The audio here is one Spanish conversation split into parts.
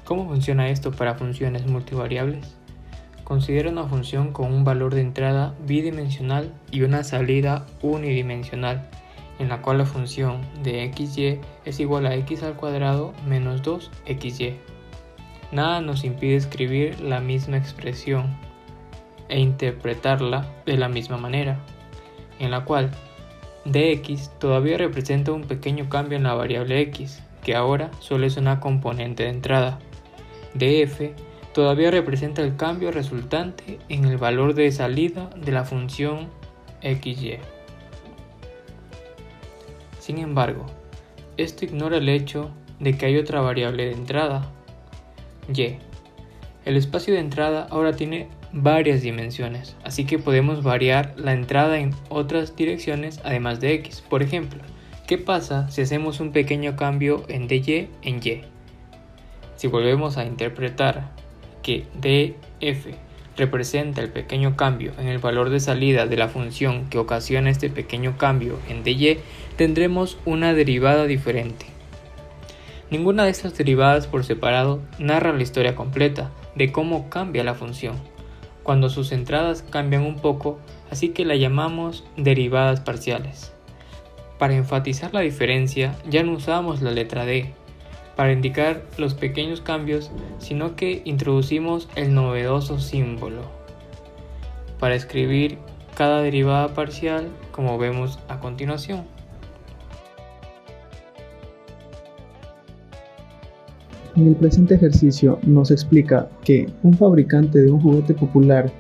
¿Cómo funciona esto para funciones multivariables? Considera una función con un valor de entrada bidimensional y una salida unidimensional, en la cual la función de xy es igual a x al cuadrado menos 2xy. Nada nos impide escribir la misma expresión e interpretarla de la misma manera, en la cual dx todavía representa un pequeño cambio en la variable x, que ahora solo es una componente de entrada. Df todavía representa el cambio resultante en el valor de salida de la función xy. Sin embargo, esto ignora el hecho de que hay otra variable de entrada, y. El espacio de entrada ahora tiene varias dimensiones, así que podemos variar la entrada en otras direcciones además de x. Por ejemplo, ¿qué pasa si hacemos un pequeño cambio en dy en y? Si volvemos a interpretar que df representa el pequeño cambio en el valor de salida de la función que ocasiona este pequeño cambio en dy, tendremos una derivada diferente. Ninguna de estas derivadas por separado narra la historia completa de cómo cambia la función, cuando sus entradas cambian un poco, así que la llamamos derivadas parciales. Para enfatizar la diferencia, ya no usamos la letra d para indicar los pequeños cambios, sino que introducimos el novedoso símbolo para escribir cada derivada parcial, como vemos a continuación. En el presente ejercicio nos explica que un fabricante de un juguete popular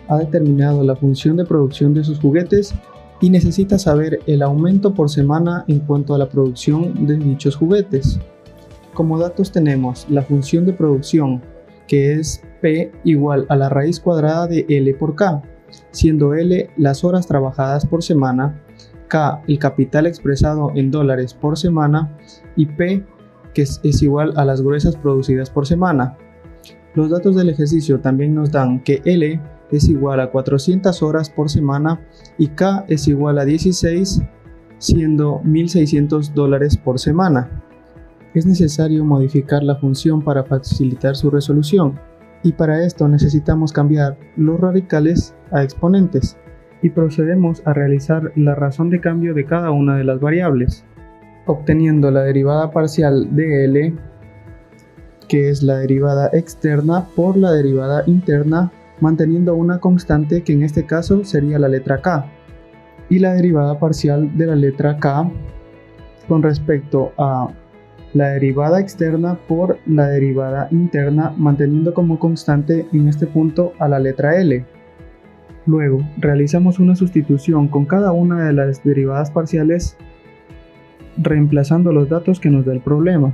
ha determinado la función de producción de sus juguetes y necesita saber el aumento por semana en cuanto a la producción de dichos juguetes. Como datos tenemos la función de producción, que es P igual a la raíz cuadrada de L por K, siendo L las horas trabajadas por semana, K el capital expresado en dólares por semana y P que es igual a las gruesas producidas por semana. Los datos del ejercicio también nos dan que L es igual a 400 horas por semana y K es igual a 16, siendo $1.600 por semana. Es necesario modificar la función para facilitar su resolución, y para esto necesitamos cambiar los radicales a exponentes, y procedemos a realizar la razón de cambio de cada una de las variables, obteniendo la derivada parcial de L, que es la derivada externa por la derivada interna, manteniendo una constante que en este caso sería la letra K, y la derivada parcial de la letra K con respecto a la derivada externa por la derivada interna, manteniendo como constante en este punto a la letra L. Luego realizamos una sustitución con cada una de las derivadas parciales, reemplazando los datos que nos da el problema,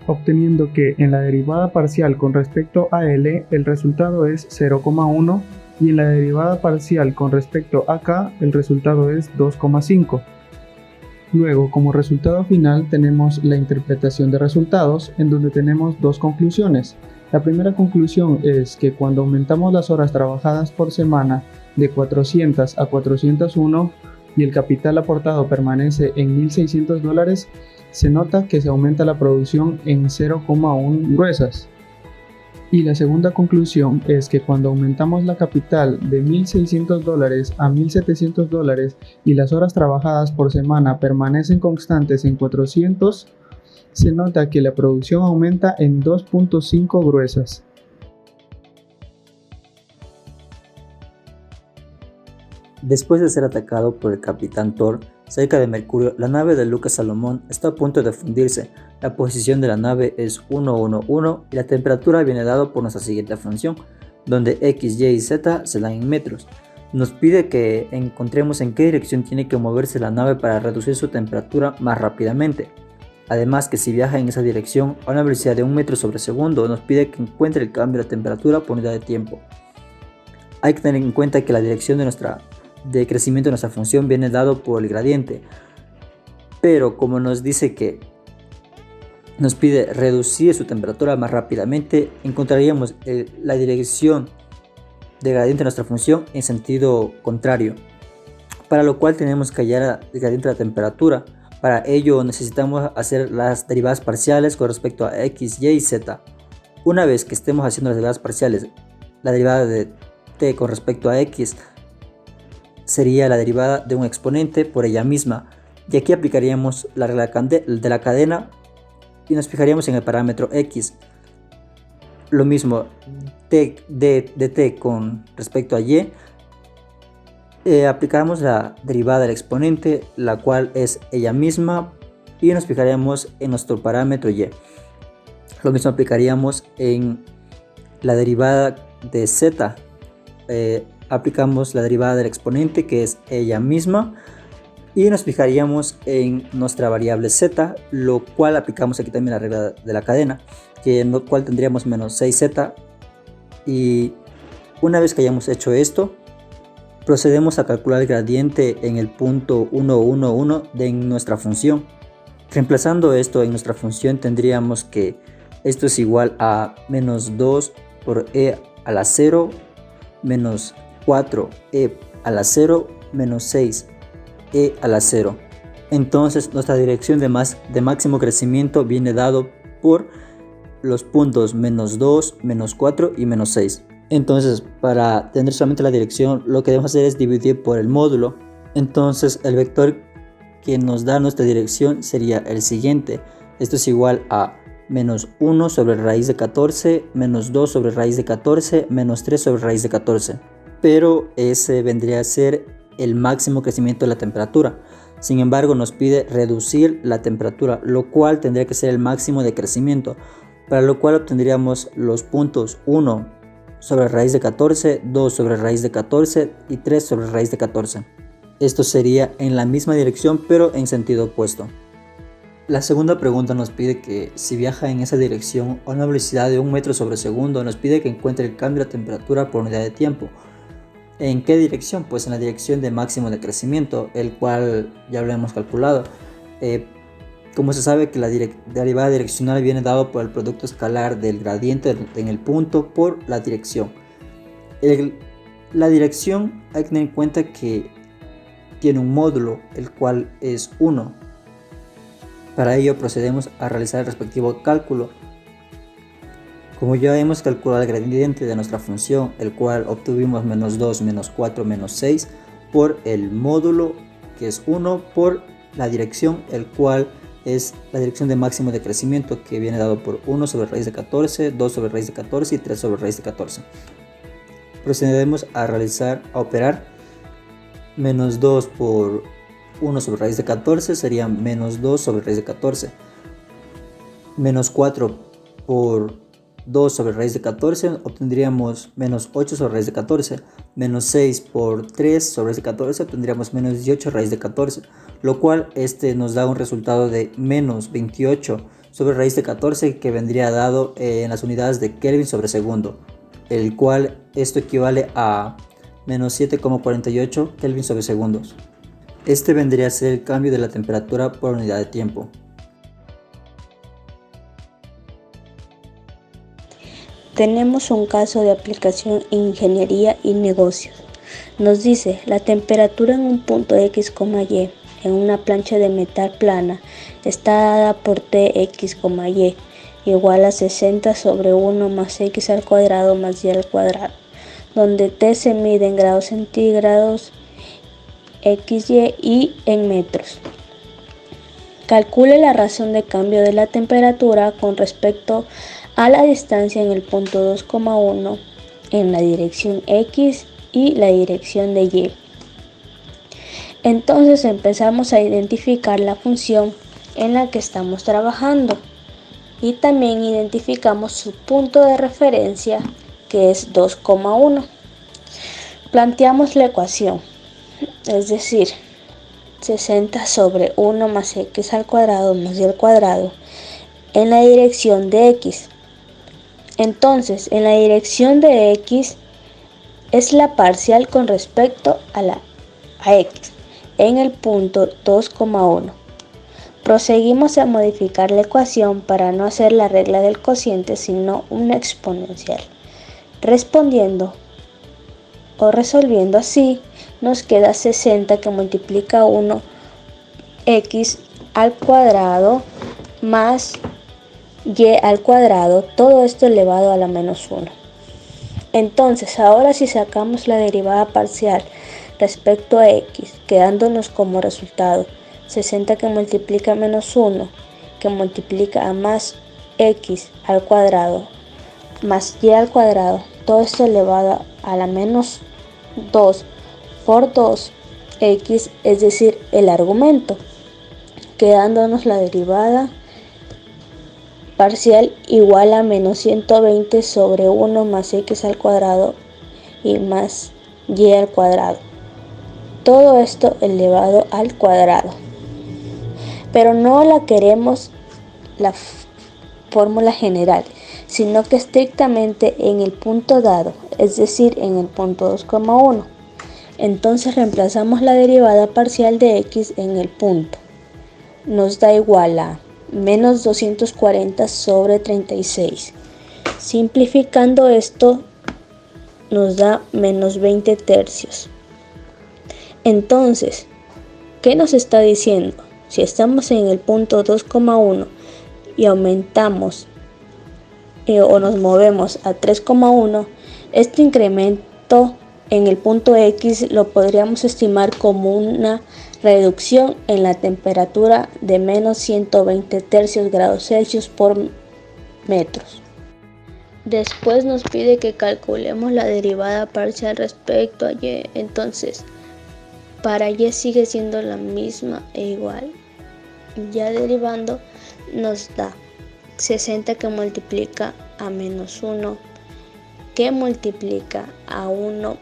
obteniendo que en la derivada parcial con respecto a L el resultado es 0,1 y en la derivada parcial con respecto a K el resultado es 2,5. Luego, como resultado final, tenemos la interpretación de resultados, en donde tenemos dos conclusiones. La primera conclusión es que cuando aumentamos las horas trabajadas por semana de 400 a 401 y el capital aportado permanece en $1.600, se nota que se aumenta la producción en 0,1 gruesas. Y la segunda conclusión es que cuando aumentamos la capital de $1.600 a $1.700 y las horas trabajadas por semana permanecen constantes en 400, se nota que la producción aumenta en 2.5 gruesas. Después de ser atacado por el Capitán Thor cerca de Mercurio, la nave de Lucas Salomón está a punto de fundirse. La posición de la nave es 111 y la temperatura viene dado por nuestra siguiente función, donde x, y y z se dan en metros. Nos pide que encontremos en qué dirección tiene que moverse la nave para reducir su temperatura más rápidamente. Además que si viaja en esa dirección a una velocidad de 1 metro sobre segundo, nos pide que encuentre el cambio de temperatura por unidad de tiempo. Hay que tener en cuenta que la dirección de crecimiento de nuestra función viene dado por el gradiente, pero como nos dice que nos pide reducir su temperatura más rápidamente, encontraríamos la dirección de gradiente de nuestra función en sentido contrario, para lo cual tenemos que hallar el gradiente de la temperatura. Para ello necesitamos hacer las derivadas parciales con respecto a x, y y z. Una vez que estemos haciendo las derivadas parciales, la derivada de t con respecto a x sería la derivada de un exponente por ella misma, y aquí aplicaríamos la regla de la cadena y nos fijaríamos en el parámetro x. Lo mismo de t con respecto a y, aplicamos la derivada del exponente, la cual es ella misma, y nos fijaríamos en nuestro parámetro y. Lo mismo aplicaríamos en la derivada de z, aplicamos la derivada del exponente, que es ella misma, y nos fijaríamos en nuestra variable z, lo cual aplicamos aquí también la regla de la cadena, que en lo cual tendríamos menos 6z. Y una vez que hayamos hecho esto, procedemos a calcular el gradiente en el punto 1, 1, 1 de nuestra función. Reemplazando esto en nuestra función, tendríamos que esto es igual a menos 2 por e a la 0, menos 4e a la 0, menos 6 e a la 0. Entonces nuestra dirección de máximo crecimiento viene dado por los puntos menos 2, menos 4 y menos 6. Entonces, para tener solamente la dirección, lo que debemos hacer es dividir por el módulo. Entonces el vector que nos da nuestra dirección sería el siguiente. Esto es igual a menos 1 sobre raíz de 14, menos 2 sobre raíz de 14, menos 3 sobre raíz de 14. Pero ese vendría a ser el máximo crecimiento de la temperatura. Sin embargo, nos pide reducir la temperatura, lo cual tendría que ser el máximo de crecimiento, para lo cual obtendríamos los puntos 1 sobre raíz de 14, 2 sobre raíz de 14 y 3 sobre raíz de 14. Esto sería en la misma dirección, pero en sentido opuesto. La segunda pregunta nos pide que si viaja en esa dirección a una velocidad de 1 metro sobre segundo, nos pide que encuentre el cambio de temperatura por unidad de tiempo. ¿En qué dirección? Pues en la dirección de máximo de crecimiento, el cual ya lo hemos calculado. Como se sabe que la derivada direccional viene dado por el producto escalar del gradiente en el punto por la dirección. La dirección hay que tener en cuenta que tiene un módulo, el cual es 1. Para ello procedemos a realizar el respectivo cálculo. Como ya hemos calculado el gradiente de nuestra función, el cual obtuvimos menos 2, menos 4, menos 6, por el módulo, que es 1, por la dirección, el cual es la dirección de máximo de crecimiento, que viene dado por 1 sobre raíz de 14, 2 sobre raíz de 14 y 3 sobre raíz de 14. Procedemos a operar menos 2 por 1 sobre raíz de 14 sería menos 2 sobre raíz de 14. Menos 4 por 2 sobre raíz de 14 obtendríamos menos 8 sobre raíz de 14. Menos 6 por 3 sobre raíz de 14 obtendríamos menos 18 raíz de 14. Lo cual nos da un resultado de menos 28 sobre raíz de 14, que vendría dado en las unidades de Kelvin sobre segundo. El cual esto equivale a menos 7,48 Kelvin sobre segundos. Este vendría a ser el cambio de la temperatura por unidad de tiempo. Tenemos un caso de aplicación en ingeniería y negocios. Nos dice la temperatura en un punto X, Y en una plancha de metal plana está dada por Tx, Y igual a 60 sobre 1 más X al cuadrado más Y al cuadrado, donde T se mide en grados centígrados, XY y en metros. Calcule la razón de cambio de la temperatura con respecto a la distancia en el punto 2,1 en la dirección X y la dirección de Y. Entonces empezamos a identificar la función en la que estamos trabajando y también identificamos su punto de referencia, que es 2,1. Planteamos la ecuación, es decir, 60 sobre 1 más X al cuadrado más Y al cuadrado en la dirección de X. Entonces, en la dirección de X es la parcial con respecto a X en el punto 2,1. Proseguimos a modificar la ecuación para no hacer la regla del cociente, sino una exponencial. Respondiendo o resolviendo así, nos queda 60 que multiplica 1 X al cuadrado más y al cuadrado, todo esto elevado a la menos 1. Entonces, ahora si sacamos la derivada parcial respecto a x, quedándonos como resultado 60 que multiplica a menos 1, que multiplica a más x al cuadrado, más y al cuadrado, todo esto elevado a la menos 2 por 2x, es decir, el argumento, quedándonos la derivada parcial igual a menos 120 sobre 1 más x al cuadrado y más y al cuadrado. Todo esto elevado al cuadrado. Pero no la queremos la fórmula general, sino que estrictamente en el punto dado, es decir, en el punto 2,1. Entonces reemplazamos la derivada parcial de x en el punto. Nos da igual a menos 240 sobre 36. Simplificando esto nos da menos 20 tercios. Entonces, ¿qué nos está diciendo? Si estamos en el punto 2,1 y aumentamos o nos movemos a 3,1, este incremento en el punto X lo podríamos estimar como una reducción en la temperatura de menos 120 tercios grados Celsius por metros. Después nos pide que calculemos la derivada parcial respecto a y. Entonces, para y sigue siendo la misma e igual. Ya derivando nos da 60 que multiplica a menos 1, que multiplica a 1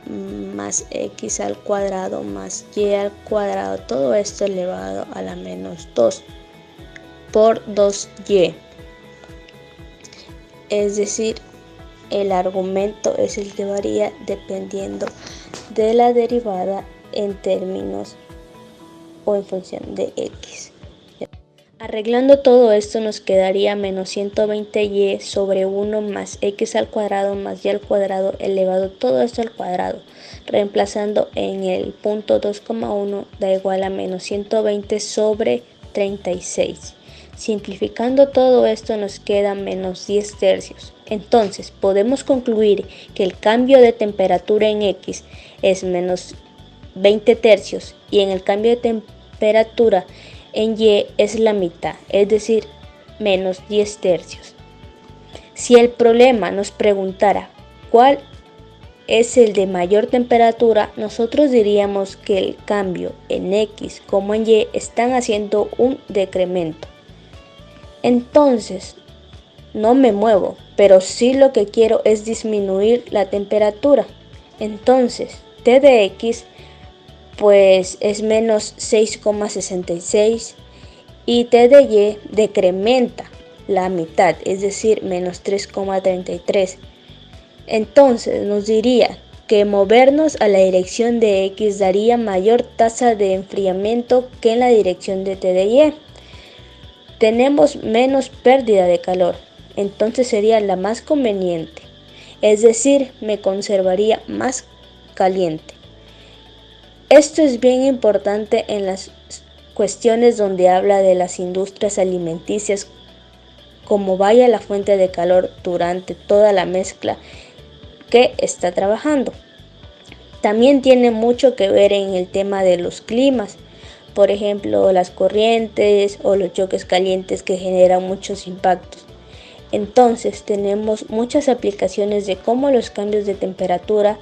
más x al cuadrado más y al cuadrado, todo esto elevado a la menos 2 por 2y. Es decir, el argumento es el que varía dependiendo de la derivada en términos o en función de x. Arreglando todo esto nos quedaría menos 120y sobre 1 más x al cuadrado más y al cuadrado elevado todo esto al cuadrado. Reemplazando en el punto 2,1 da igual a menos 120 sobre 36. Simplificando todo esto nos queda menos 10 tercios. Entonces podemos concluir que el cambio de temperatura en x es menos 20 tercios y en el cambio de temperatura en y es la mitad, es decir, menos 10 tercios. Si el problema nos preguntara cuál es el de mayor temperatura, nosotros diríamos que el cambio en x como en y están haciendo un decremento. Entonces, no me muevo, pero sí lo que quiero es disminuir la temperatura. Entonces, t de x pues es menos 6,66 y t de y decrementa la mitad, es decir, menos 3,33. Entonces nos diría que movernos a la dirección de x daría mayor tasa de enfriamiento que en la dirección de t de y. Tenemos menos pérdida de calor, entonces sería la más conveniente, es decir, me conservaría más caliente. Esto es bien importante en las cuestiones donde habla de las industrias alimenticias, como vaya la fuente de calor durante toda la mezcla que está trabajando. También tiene mucho que ver en el tema de los climas, por ejemplo, las corrientes o los choques calientes que generan muchos impactos. Entonces tenemos muchas aplicaciones de cómo los cambios de temperatura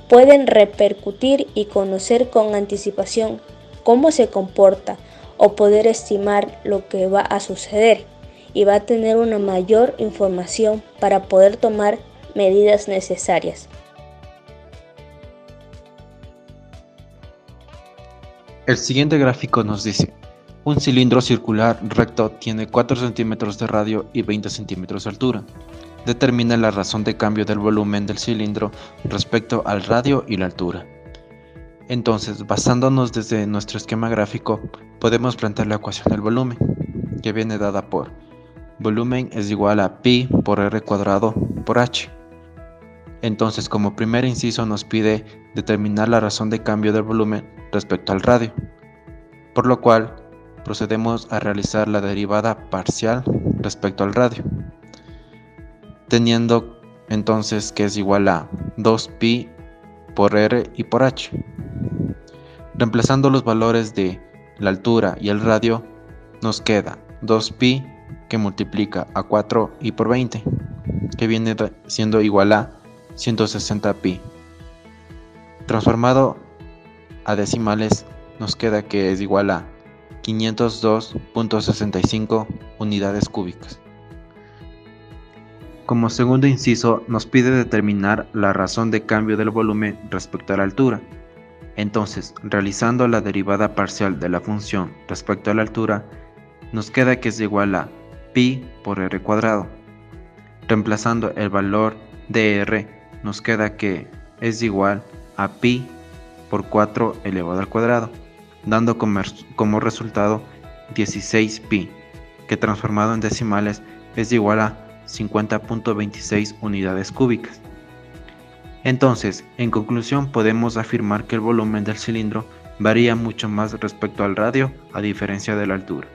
pueden repercutir y conocer con anticipación cómo se comporta o poder estimar lo que va a suceder y va a tener una mayor información para poder tomar medidas necesarias. El siguiente gráfico nos dice: un cilindro circular recto tiene 4 centímetros de radio y 20 centímetros de altura. Determina la razón de cambio del volumen del cilindro respecto al radio y la altura. Entonces, basándonos desde nuestro esquema gráfico, podemos plantear la ecuación del volumen, que viene dada por volumen es igual a pi por r cuadrado por h. Entonces, como primer inciso nos pide determinar la razón de cambio del volumen respecto al radio, por lo cual procedemos a realizar la derivada parcial respecto al radio. teniendo entonces que es igual a 2pi por r y por h. Reemplazando los valores de la altura y el radio, nos queda 2pi que multiplica a 4i por 20, que viene siendo igual a 160pi. Transformado a decimales, nos queda que es igual a 502.65 unidades cúbicas. Como segundo inciso, nos pide determinar la razón de cambio del volumen respecto a la altura. Entonces, realizando la derivada parcial de la función respecto a la altura, nos queda que es igual a pi por r cuadrado. Reemplazando el valor de r, nos queda que es igual a pi por 4 elevado al cuadrado, dando como resultado 16pi, que transformado en decimales es igual a 50.26 unidades cúbicas. Entonces, en conclusión, podemos afirmar que el volumen del cilindro varía mucho más respecto al radio a diferencia de la altura.